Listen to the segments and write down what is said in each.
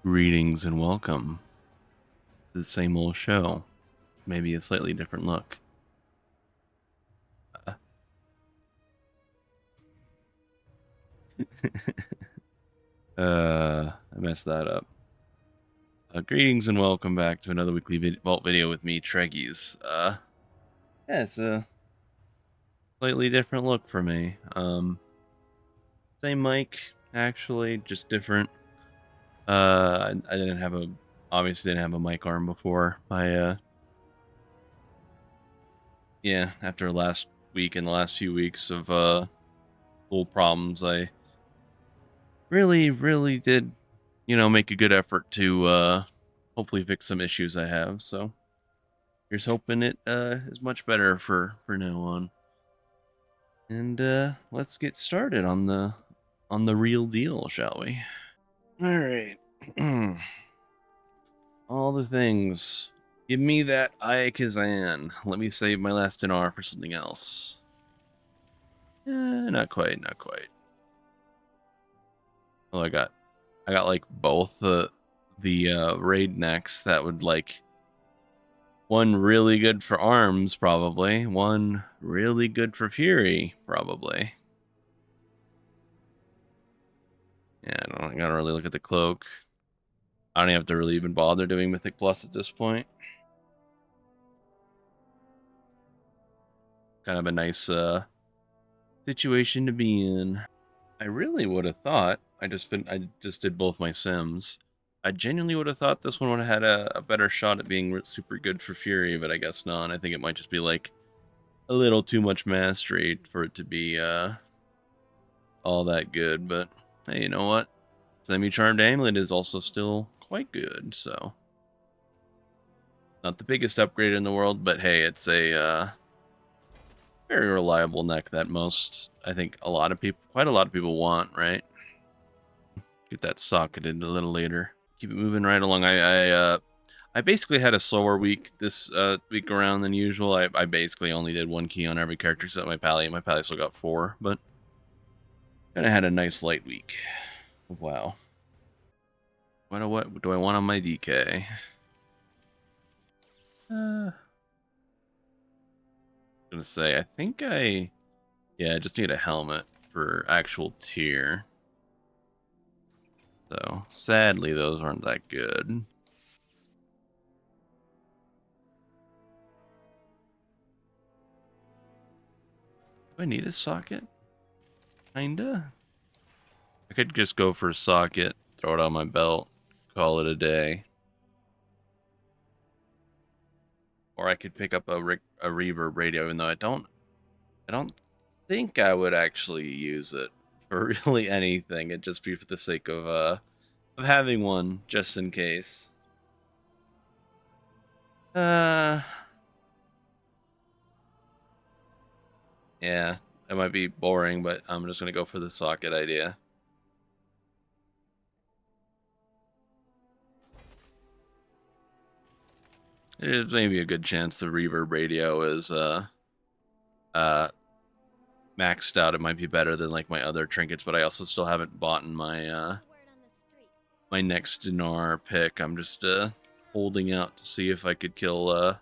Greetings and welcome to the same old show. Maybe a slightly different look. I messed that up. Greetings and welcome back to another weekly vault video with me, Treggyz. Yeah, it's a slightly different look for me. Same mic, actually, just different. I obviously didn't have a mic arm before. Yeah, after last week and the last few weeks of little problems, I really did, make a good effort to hopefully fix some issues I have. So here's hoping it is much better for now on. And let's get started on the real deal, shall we? All right. All the things. Give me that Ayakazan. Let me save my last dinar for something else. Not quite. Oh, I got like both the raid necks that would like one really good for arms, probably. One really good for fury, probably. Yeah, I gotta really look at the cloak. I don't have to really even bother doing Mythic Plus at this point. Kind of a nice situation to be in. I really would have thought, I just did both my sims. I genuinely would have thought this one would have had a better shot at being super good for Fury, but I guess not. I think it might just be like a little too much mastery for it to be all that good. But hey, you know what? Semi-Charmed Amulet is also still quite good, so not the biggest upgrade in the world, but hey, it's a very reliable neck that I think quite a lot of people want, right? Get that socketed a little later. Keep it moving right along. I basically had a slower week this week around than usual. I basically only did one key on every character except my pally. My pally still got 4, but kind of had a nice light week. Wow. What do I want on my DK? Gonna say, I think I just need a helmet for actual tier. So sadly, those aren't that good. Do I need a socket? Kinda. I could just go for a socket, throw it on my belt, call it a day. Or I could pick up a reverb radio, even though I don't think I would actually use it for really anything. It'd just be for the sake of having one, just in case. Yeah, it might be boring, but I'm just gonna go for the socket idea. There's maybe a good chance the reverb radio is maxed out. It might be better than like my other trinkets, but I also still haven't bought my my next dinar pick. I'm just holding out to see if I could kill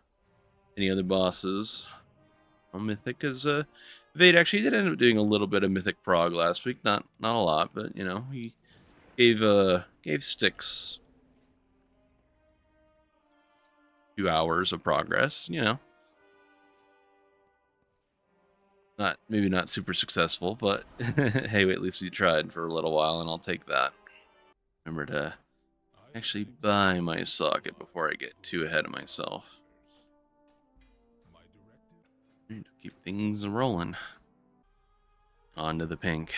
any other bosses. Mythic, because Vade actually did end up doing a little bit of Mythic Prog last week. Not a lot, but you know, he gave Styx 2 hours of progress, you know. Maybe not super successful, but hey, at least we tried for a little while, and I'll take that. Remember to actually buy my socket before I get too ahead of myself. Need to keep things rolling. On to the pink.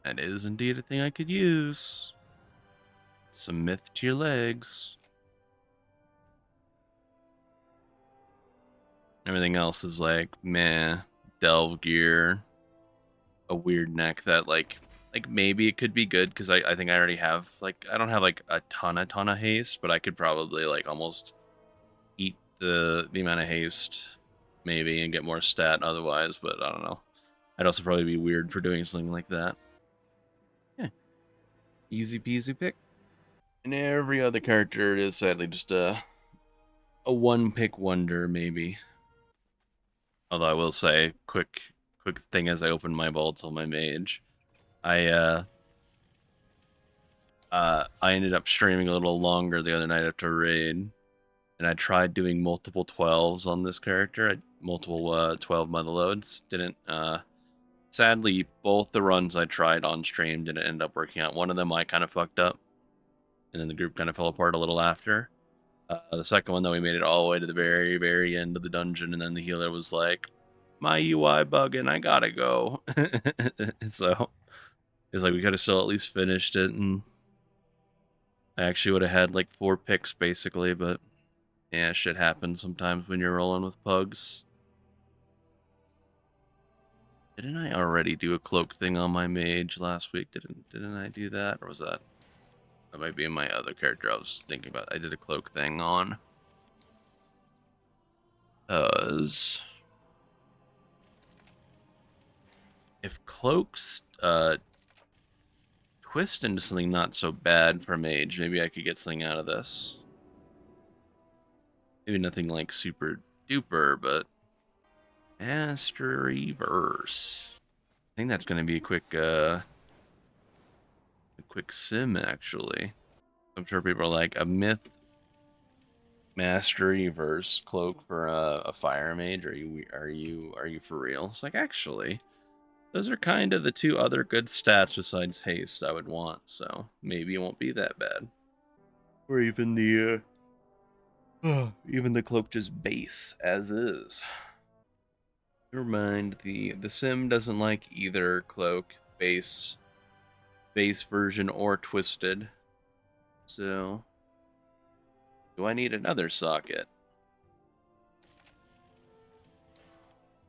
That is indeed a thing I could use. Some myth to your legs. Everything else is like meh, delve gear, a weird neck that like maybe it could be good because I think I already have like I don't have like a ton of haste, but I could probably like almost eat the amount of haste maybe, and get more stat otherwise, but I don't know. I'd also probably be weird for doing something like that. Yeah. Easy peasy pick. And every other character is sadly just a one-pick wonder, maybe. Although I will say, quick thing as I open my vault on my mage, I I ended up streaming a little longer the other night after raid, and I tried doing multiple 12s on this character, multiple 12 mother loads. Didn't sadly, both the runs I tried on stream didn't end up working out. One of them I kind of fucked up, and then the group kind of fell apart a little after. The second one, though, we made it all the way to the very, very end of the dungeon, and then the healer was like, "My UI bugging, I gotta go." So it's like we could have still at least finished it, and I actually would have had like 4 picks basically, but yeah, shit happens sometimes when you're rolling with pugs. Didn't I already do a cloak thing on my mage last week? Didn't I do that, or was that might be in my other character I was thinking about? I did a cloak thing on. If cloaks twist into something not so bad for mage, maybe I could get something out of this. Maybe nothing like super duper, but Master Reverse. I think that's going to be a quick sim actually. I'm sure people are like, a myth Mastery versus cloak for a fire mage. Are you for real? It's like, actually, those are kind of the 2 other good stats besides haste I would want. So maybe it won't be that bad. Or even the even the cloak just base as is. Never mind, the sim doesn't like either cloak base version or twisted. So do I need another socket?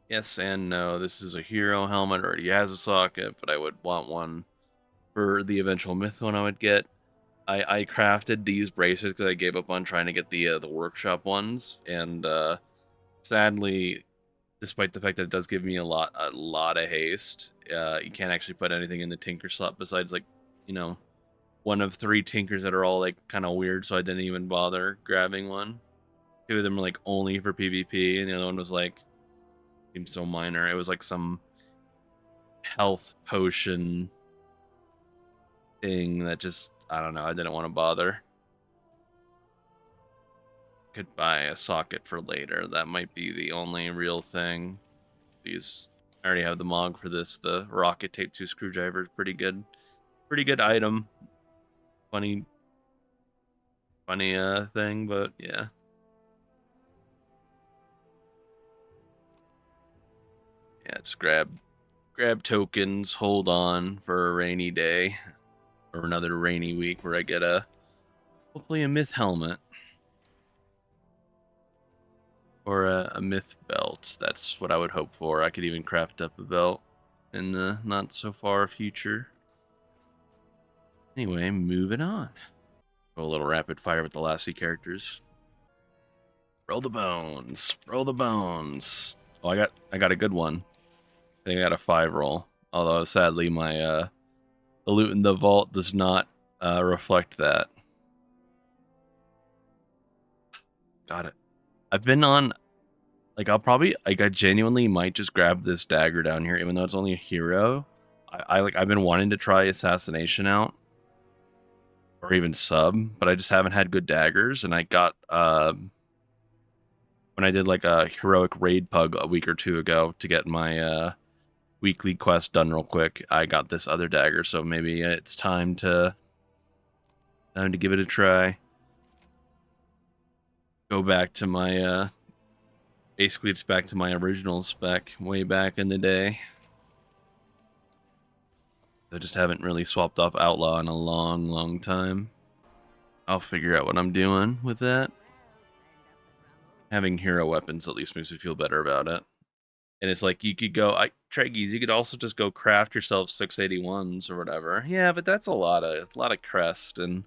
Yes and no. This is a hero helmet, already has a socket, but I would want one for the eventual myth one I would get. I crafted these bracelets because I gave up on trying to get the workshop ones, and sadly, despite the fact that it does give me a lot of haste, you can't actually put anything in the tinker slot besides, like, you know, one of 3 tinkers that are all like kind of weird, so I didn't even bother grabbing one. 2 of them were like only for PvP, and the other one was like, seemed so minor. It was like some health potion thing that just, I don't know, I didn't want to bother. Could buy a socket for later. That might be the only real thing. These, I already have the Mog for this. The rocket tape 2 screwdriver is pretty good item. Funny thing, but yeah. Yeah, just grab tokens, hold on for a rainy day or another rainy week where I get hopefully a myth helmet or a myth belt. That's what I would hope for. I could even craft up a belt in the not so far future. Anyway, moving on. Go a little rapid fire with the last 2 characters. Roll the bones. Roll the bones. Oh, I got a good one. I think I got a 5 roll. Although sadly my the loot in the vault does not reflect that. Got it. I've been on, like, I genuinely might just grab this dagger down here, even though it's only a hero. I've been wanting to try assassination out, or even sub, but I just haven't had good daggers. And I got when I did like a heroic raid pug a week or 2 ago to get my weekly quest done real quick, I got this other dagger. So maybe it's time to give it a try. Go back to my basically it's back to my original spec way back in the day. I just haven't really swapped off Outlaw in a long time. I'll figure out what I'm doing with that. Having hero weapons at least makes me feel better about it. And it's like, you could go, Treggyz, you could also just go craft yourself 681s or whatever. Yeah, but that's a lot of crest, and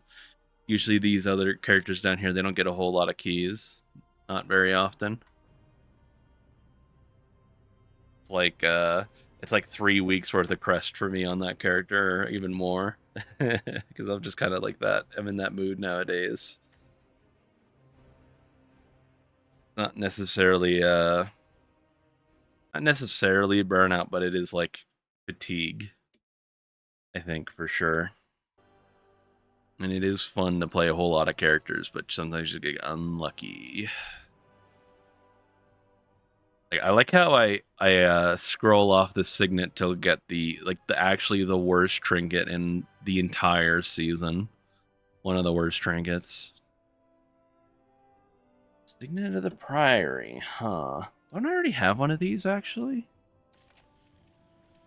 usually these other characters down here, they don't get a whole lot of keys. Not very often. it's like 3 weeks worth of crest for me on that character, or even more, because I'm just kind of like that. I'm in that mood nowadays. Not necessarily not necessarily burnout, but it is like fatigue, I think, for sure. And it is fun to play a whole lot of characters, but sometimes you get unlucky. Like, I like how I scroll off the signet to get the actually the worst trinket in the entire season. One of the worst trinkets. Signet of the Priory, huh? Don't I already have one of these actually?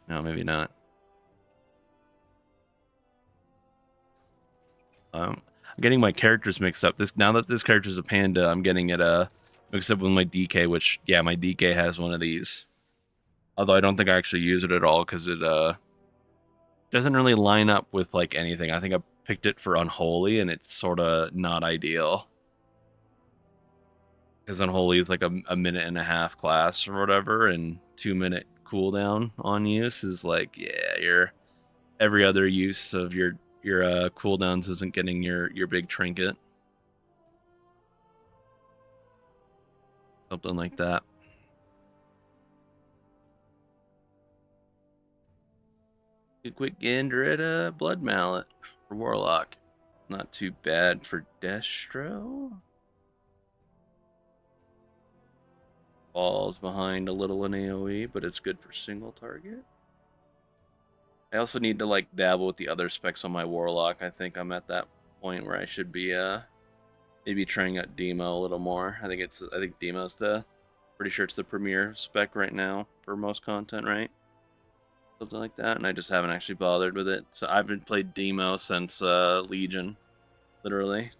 No, maybe not. I'm getting my characters mixed up. Now that this character's a panda, I'm getting it mixed up with my DK, which yeah, my DK has one of these. Although I don't think I actually use it at all because it doesn't really line up with like anything. I think I picked it for Unholy, and it's sort of not ideal. Because Unholy is like a minute and a half class or whatever, and 2 minute cooldown on use is like, yeah, your every other use of your cooldowns isn't getting your big trinket. Something like that. A quick Gandretta Blood Mallet for Warlock. Not too bad for Destro. Falls behind a little in AoE, but it's good for single target. I also need to like dabble with the other specs on my Warlock. I think I'm at that point where I should be maybe trying out Demo a little more. I think Demo's pretty sure it's the premier spec right now for most content, right? Something like that, and I just haven't actually bothered with it. So I've been played Demo since Legion, literally.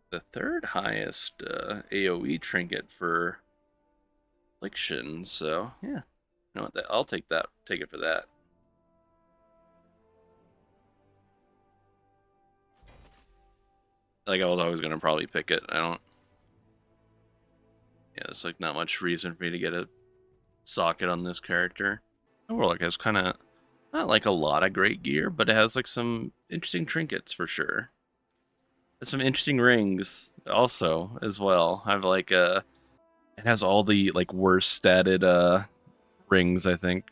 The third highest AoE trinket for Affliction, so yeah. You know what, I'll take that. Take it for that. Like, I was always gonna probably pick it. I don't. Yeah, there's like not much reason for me to get a socket on this character. Warlock has kind of not like a lot of great gear, but it has like some interesting trinkets for sure. There's some interesting rings also as well. I've like it has all the like worst statted rings, I think,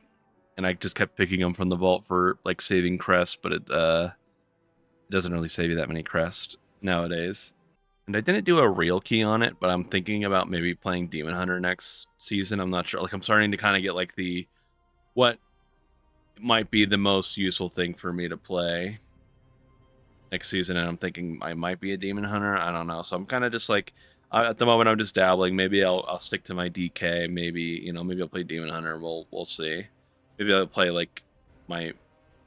and I just kept picking them from the vault for like saving crest, but it doesn't really save you that many crest nowadays. And I didn't do a real key on it, but I'm thinking about maybe playing Demon Hunter next season. I'm not sure. Like, I'm starting to kind of get like the what might be the most useful thing for me to play next season, and I'm thinking I might be a Demon Hunter. I don't know. So I'm kind of just like at the moment I'm just dabbling. Maybe I'll stick to my DK. Maybe maybe I'll play Demon Hunter. We'll see. Maybe I'll play like my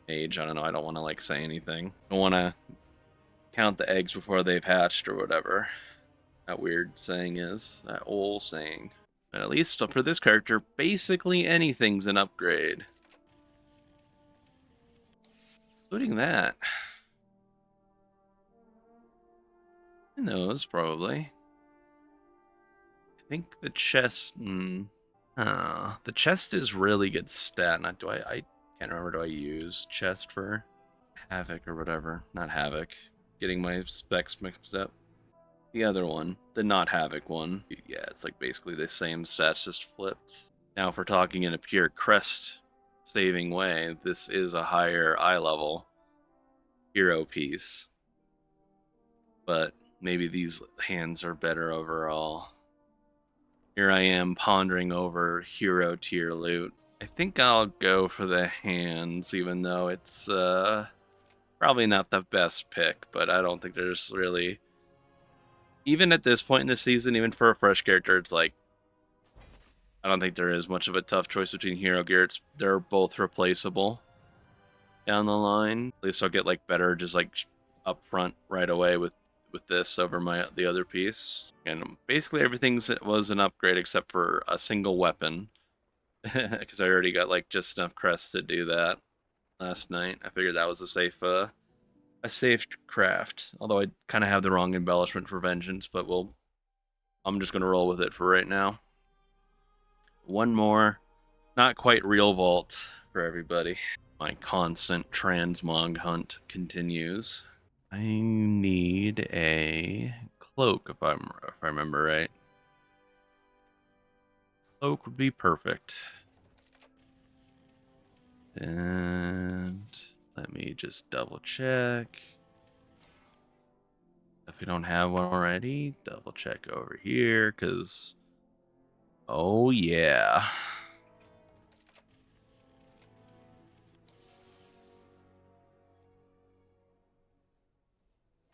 Mage. I don't know. I don't want to like say anything. I want to count the eggs before they've hatched or whatever that weird saying is. That old saying. But at least for this character, basically anything's an upgrade. Including that. Who knows, probably. I think the chest... the chest is really good stat. Not do I can't remember, do I use chest for Havoc or whatever? Not Havoc. Getting my specs mixed up. The other one, the not Havoc one. Yeah, it's like basically the same stats, just flipped. Now if we're talking in a pure crest saving way, this is a higher eye level hero piece. But maybe these hands are better overall. Here I am pondering over hero tier loot. I think I'll go for the hands, even though it's probably not the best pick, but I don't think there's really... Even at this point in the season, even for a fresh character, it's like... I don't think there is much of a tough choice between hero gear. They're both replaceable down the line. At least I'll get like better just like up front right away with this over the other piece. And basically everything was an upgrade except for a single weapon. Because I already got like just enough crest to do that last night. I figured that was a safe craft. Although I kind of have the wrong embellishment for Vengeance, but I'm just gonna roll with it for right now. One more not quite real vault for everybody. My constant transmog hunt continues. I need a cloak if I remember right. Cloak would be perfect. And let me just double check. If we don't have one already, double check over here, because, oh yeah.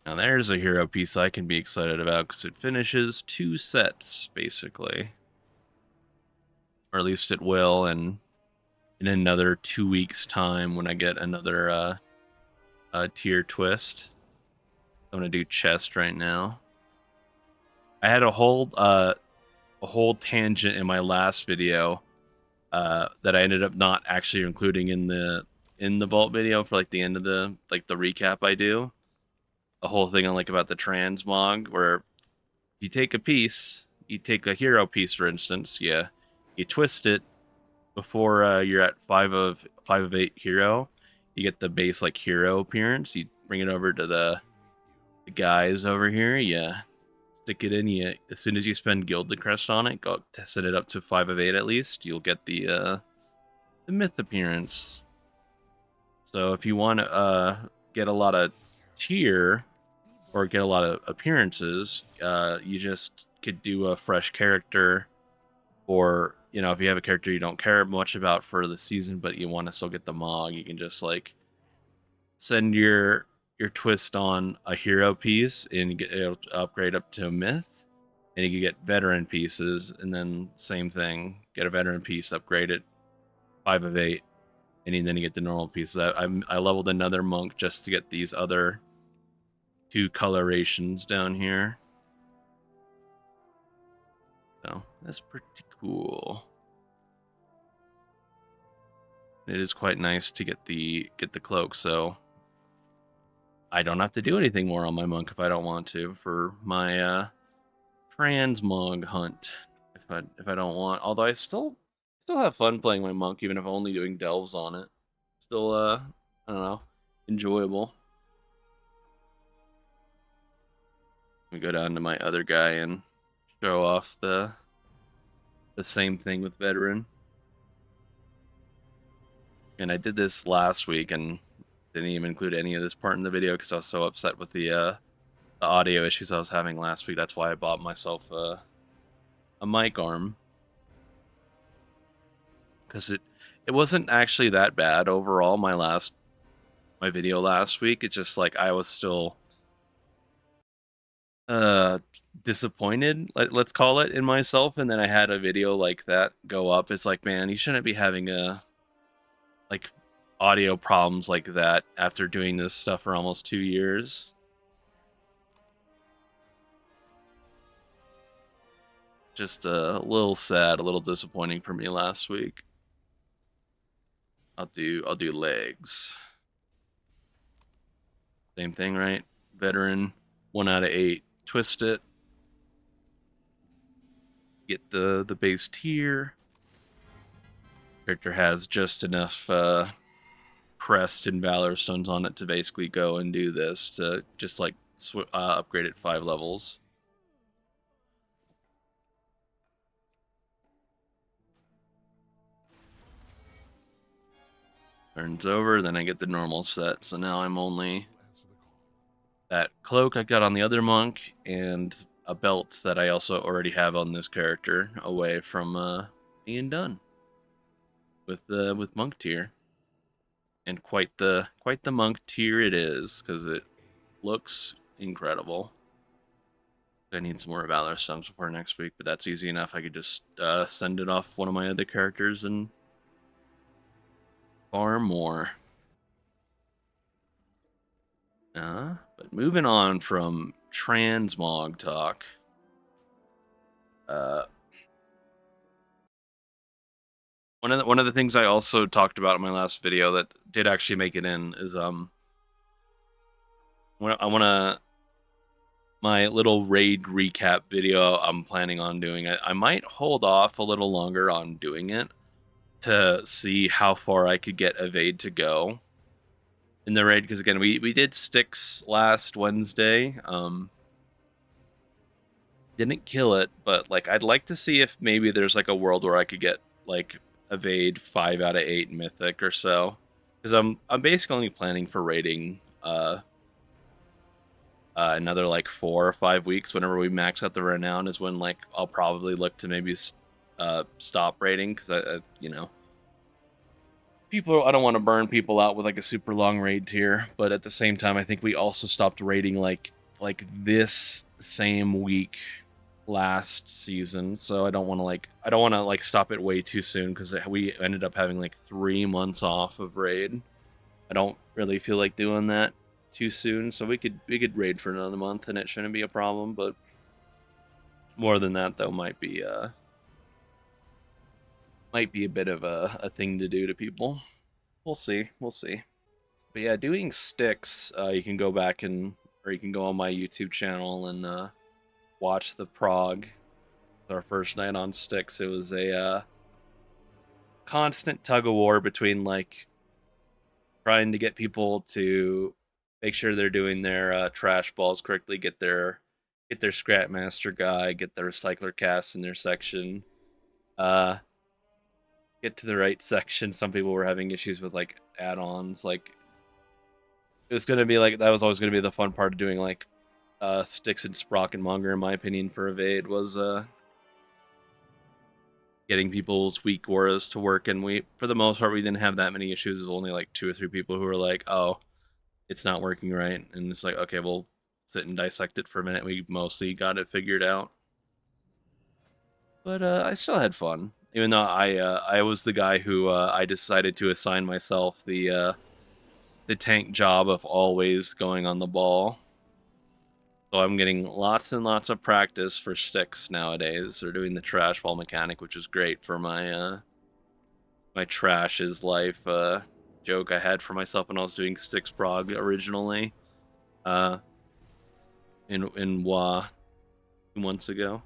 Now there's a hero piece I can be excited about, because it finishes 2 sets, basically. Or at least it will, and in another 2 weeks' time when I get another tier twist. I'm gonna do chest right now. I had a whole tangent in my last video that I ended up not actually including in the vault video for like the end of the recap I do. A whole thing on like about the transmog where you take a piece, you take a hero piece for instance, yeah, you twist it before you're at 5 of 8 hero, you get the base like hero appearance. You bring it over to the guys over here, yeah. Stick it in. You as soon as you spend Gilded Crest on it, go to set it up to 5 of 8 at least. You'll get the myth appearance. So if you want to get a lot of tier or get a lot of appearances, you just could do a fresh character, or if you have a character you don't care much about for the season, but you want to still get the Mog, you can just like send your twist on a hero piece and get it upgrade up to a myth, and you can get veteran pieces, and then same thing, get a veteran piece, upgrade it 5 of 8, and then you get the normal pieces. I leveled another monk just to get these other 2 colorations down here, so that's pretty cool. It is quite nice to get the cloak, so I don't have to do anything more on my monk if I don't want to for my transmog hunt. If I don't want, although I still have fun playing my monk, even if I'm only doing delves on it. Still, I don't know, enjoyable. We go down to my other guy and show off the same thing with veteran. And I did this last week and didn't even include any of this part in the video because I was so upset with the audio issues I was having last week. That's why I bought myself a mic arm, because it wasn't actually that bad overall. My video last week, it's just like I was still disappointed, let's call it, in myself, and then I had a video like that go up. It's like, man, you shouldn't be having audio problems like that after doing this stuff for almost 2 years. Just a little sad, a little disappointing for me last week. I'll do legs. Same thing, right? Veteran, 1 out of 8. Twist it. Get the base tier. Character has just enough crest and valor stones on it to basically go and do this, to just like upgrade it 5 levels. Turns over, then I get the normal set. So now I'm only that cloak I got on the other monk and a belt that I also already have on this character away from being done with monk tier. And quite the monk tier it is, because it looks incredible. I need some more valor stones before next week, but that's easy enough. I could just send it off one of my other characters and farm more. But moving on from transmog talk, one of the things I also talked about in my last video that did actually make it in is I want my little raid recap video I'm planning on doing. I might hold off a little longer on doing it to see how far I could get Evade to go in the raid, because again, we did Styx last Wednesday. Didn't kill it, but like I'd like to see if maybe there's like a world where I could get like Evade 5 out of 8 Mythic or so, because I'm basically only planning for raiding another like 4 or 5 weeks. Whenever we max out the renown is when like I'll probably look to maybe stop raiding, because you know, I don't want to burn people out with like a super long raid tier, but at the same time I think we also stopped raiding like this same week last season, so I don't want to like stop it way too soon, because we ended up having like 3 months off of raid. I don't really feel like doing that too soon, so we could raid for another month and it shouldn't be a problem. But more than that though might be a bit of a thing to do to people. We'll see. But yeah, doing Styx, you can go back or you can go on my YouTube channel and watch the Prog. Our first night on Styx, it was a constant tug of war between like trying to get people to make sure they're doing their trash balls correctly, get their scrap master guy, get their recycler cast in their section, uh, get to the right section. Some people were having issues with like add-ons. Like it was gonna be like that was always gonna be the fun part of doing like Styx and Sprock and Monger, in my opinion, for Evade was getting people's weak auras to work, and we, for the most part, we didn't have that many issues. It was only like 2 or 3 people who were like, "Oh, it's not working right," and it's like, okay, we'll sit and dissect it for a minute. We mostly got it figured out, but I still had fun, even though I was the guy who I decided to assign myself the tank job of always going on the ball. So I'm getting lots and lots of practice for Styx nowadays. They're doing the trash ball mechanic, which is great for my trash is life joke I had for myself when I was doing Styx Prog originally. Uh, in WA 2 months ago.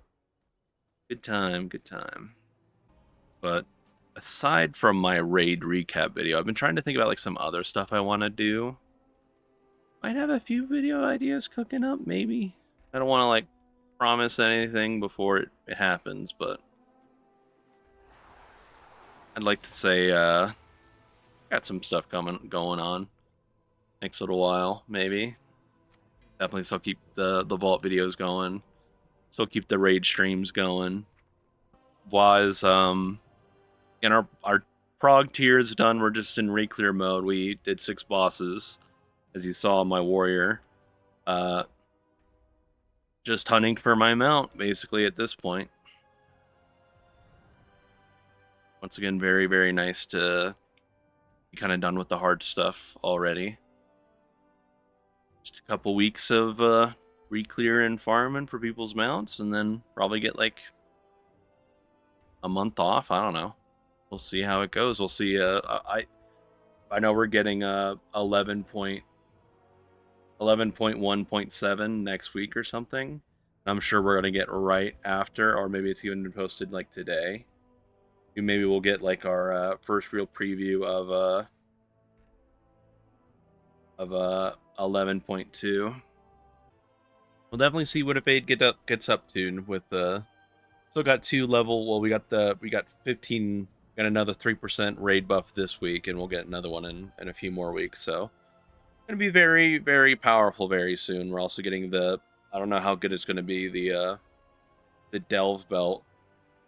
Good time. But aside from my raid recap video, I've been trying to think about like some other stuff I want to do. Might have a few video ideas cooking up, maybe. I don't want to like promise anything before it happens, but I'd like to say got some stuff going on next little while, maybe. Definitely still keep the vault videos going. Still keep the raid streams going. Was and our prog tier is done. We're just in re-clear mode. We did 6 bosses, as you saw on my warrior. Just hunting for my mount, basically, at this point. Once again, very, very nice to be kind of done with the hard stuff already. Just a couple weeks of re-clear and farming for people's mounts, and then probably get like a month off. I don't know. We'll see how it goes. We'll see. I know we're getting 11.1.7 next week or something. I'm sure we're gonna get right after, or maybe it's even been posted like today. Maybe we'll get like our first real preview of 11.2. We'll definitely see what Evade gets up to with still got 2 level. Well, we got 15. Got another 3% raid buff this week, and we'll get another one in a few more weeks. So gonna be very, very powerful very soon. We're also getting I don't know how good it's gonna be, the delve belt.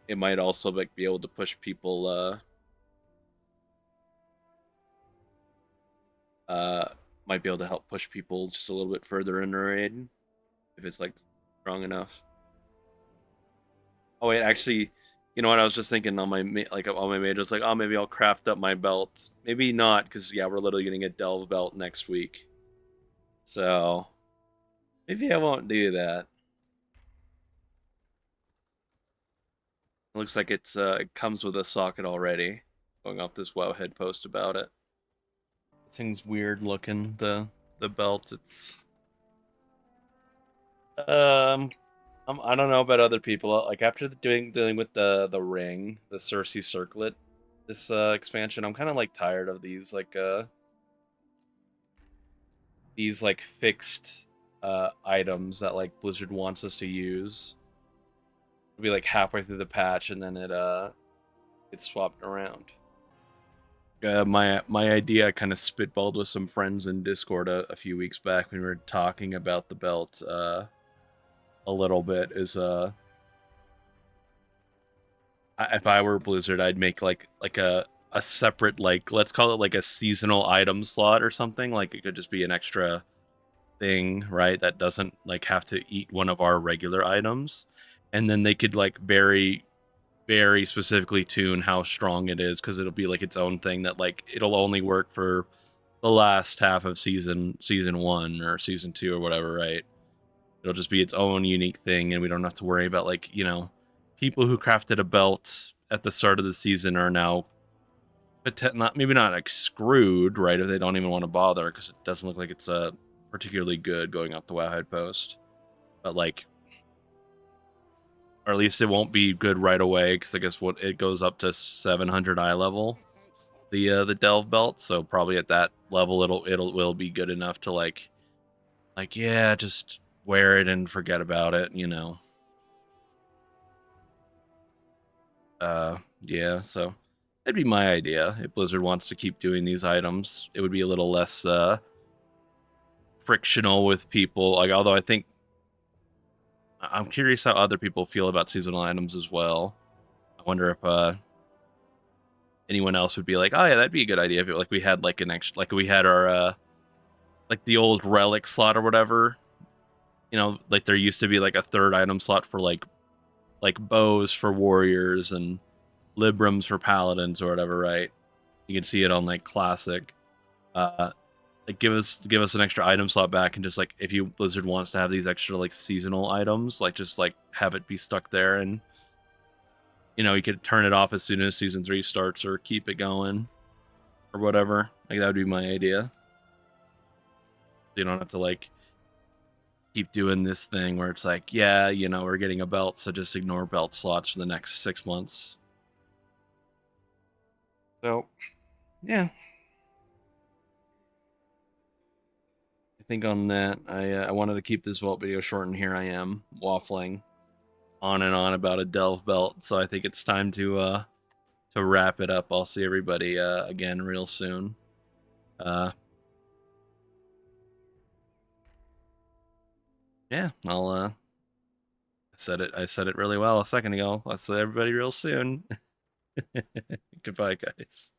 It might also like be able to push people might be able to help push people just a little bit further in the raid if it's like strong enough. Oh wait, actually, you know what? I was just thinking on my Mage, I was like, oh, maybe I'll craft up my belt. Maybe not, because yeah, we're literally getting a delve belt next week. So maybe I won't do that. It looks like it comes with a socket already. Going off this Wowhead post about it. This thing's weird looking. The belt. It's I don't know about other people. Like after dealing with the ring, the Cersei circlet, this expansion. I'm kind of like tired of these like fixed items that like Blizzard wants us to use. It'll be like halfway through the patch and then it gets swapped around. My idea, I kind of spitballed with some friends in Discord a few weeks back when we were talking about the belt a little bit. Is if I were Blizzard, I'd make like a separate, like, let's call it like a seasonal item slot or something. Like it could just be an extra thing, right? That doesn't like have to eat one of our regular items, and then they could like very specifically tune how strong it is, because it'll be like its own thing that like it'll only work for the last half of season 1 or season 2 or whatever, right? It'll just be its own unique thing, and we don't have to worry about, like, people who crafted a belt at the start of the season are now maybe not like screwed, right? If they don't even want to bother, because it doesn't look like it's particularly good going up the Wowhead post, but like, or at least it won't be good right away, because I guess what it goes up to 700 eye level, the delve belt. So probably at that level will be good enough to like yeah, just wear it and forget about it, Yeah, so that'd be my idea. If Blizzard wants to keep doing these items, it would be a little less frictional with people. Like, although I think I'm curious how other people feel about seasonal items as well. I wonder if anyone else would be like, oh yeah, that'd be a good idea if like we had like an extra, like we had our like the old relic slot or whatever. Like there used to be like a third item slot for like bows for warriors and librams for paladins or whatever, right? You can see it on like classic. Like give us an extra item slot back, and just like, if you Blizzard wants to have these extra like seasonal items, like just like have it be stuck there, and you could turn it off as soon as season 3 starts, or keep it going or whatever. Like that would be my idea. You don't have to like keep doing this thing where it's like, yeah, we're getting a belt, so just ignore belt slots for the next 6 months. So, yeah. I think on that, I wanted to keep this vault video short, and here I am waffling on and on about a delve belt. So I think it's time to wrap it up. I'll see everybody again real soon. Yeah, I said it really well a second ago. I'll see everybody real soon. Goodbye, guys.